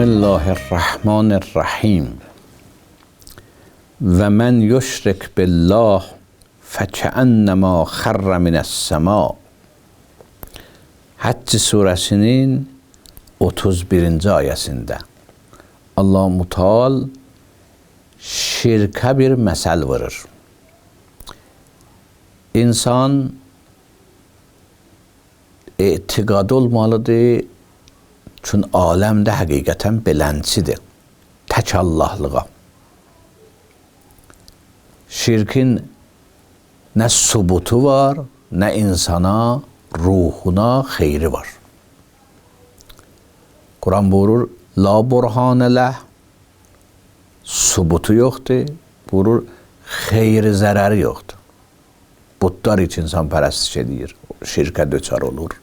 الله الرحمن الرحیم و من یشرک بالله فکأنما خر من السما. Həcc surəsinin 31-ci ayəsində Allah-u Teala şirkə bir məsəl vurur. İnsan etiqad olmalıdır, çünki aləmdə həqiqətən belənçidir, tək Allahlığa. Şirkin nə subutu var, nə insana, ruhuna xeyri var. Quran buyurur, la burhanə ləh, subutu yoxdur, buyurur, xeyri zərəri yoxdur. Butlar için insan pərəstiş edir, şirkə düçar olur.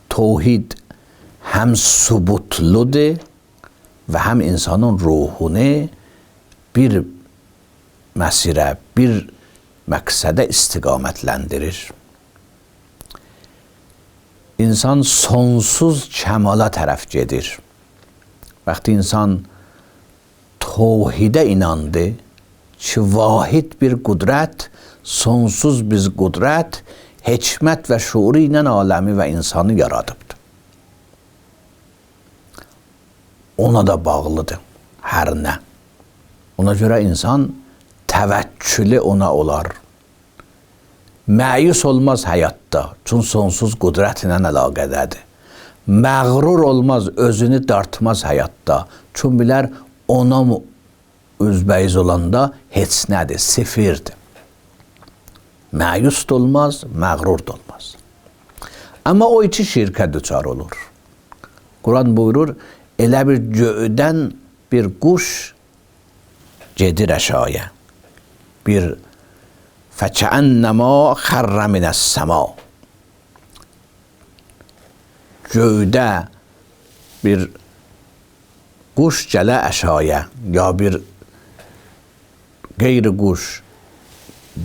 Tevhid həm subutludur və həm insanın ruhunu bir məsirə, bir məqsədə istiqamətləndirir. İnsan sonsuz kəmala tərəf gedir. Vaxtı insan tevhidə inandı ki, vahid bir qudrət, sonsuz bir qudrət, hikmət və şuuru ilə aləmi və insanı yaradıbdır. Ona da bağlıdır hər nə. Ona görə insan təvəkkülü ona olar. Məyus olmaz həyatda, çünki sonsuz qudrət ilə əlaqədədir. Məğrur olmaz, özünü dartmaz həyatda, çünki bilər ona üzbəyiz olanda heç nədir, sifirdir. Məyus da olmaz, məğrur da olmaz. Amma o iki şirkə düçar olur. Quran buyurur, elə bir göydən bir quş gedir əşaya. Bir fəkənnəmə xərrə minəs-səma. Göydə bir quş gələ əşaya, ya bir qeyri quş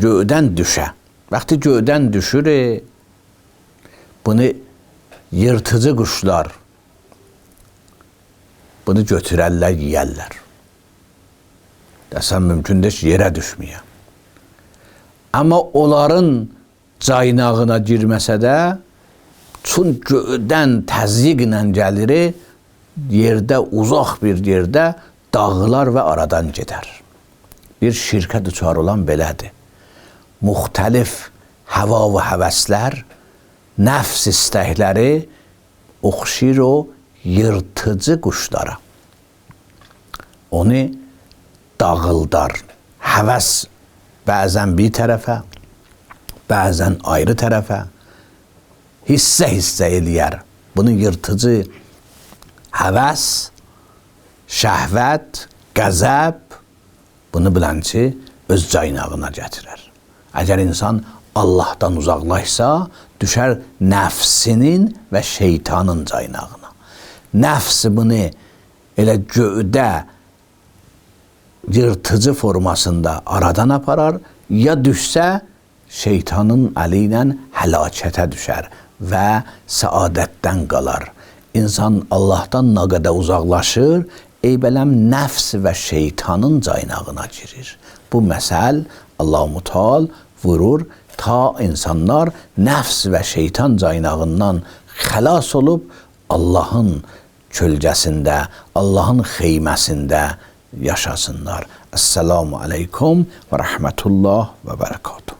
göydən düşə. Vaxtı göydən düşür, bunu yırtıcı quşlar bunu götürərlər, yiyərlər. Dəsən mümkündür ki, yerə düşməyə. Amma onların caynağına girməsə də, çünki göydən təzyiqlə gəlir, yerdə, uzaq bir yerdə dağılar və aradan gedər. Bir şirkə düçar olan belədir. Müxtəlif həva və həvəslər, nəfs istəkləri oxşir o yırtıcı quşlara. Onu dağıldar. Həvəs bəzən bir tərəfə, bəzən ayrı tərəfə, hissə eləyər. Bunu yırtıcı həvəs, şəhvət, qəzəb, bunu bilən ki, öz caynağına gətirər. Əgər insan Allahdan uzaqlaşsa, düşər nəfsinin və şeytanın caynağına. Nəfsi bunu elə göydə yırtıcı formasında aradan aparar, ya düşsə şeytanın əli ilə həlakətə düşər və səadətdən qalar. İnsan Allahdan nə qədər uzaqlaşır, eybələm nəfs və şeytanın caynağına girir. Bu məsəl Allah-u Teala vurur, ta insanlar nəfs və şeytan caynağından xəlas olub Allahın kölgəsində, Allahın xeyməsində yaşasınlar. Esselamu aleykum və rəhmətullah və bərəkatuhu.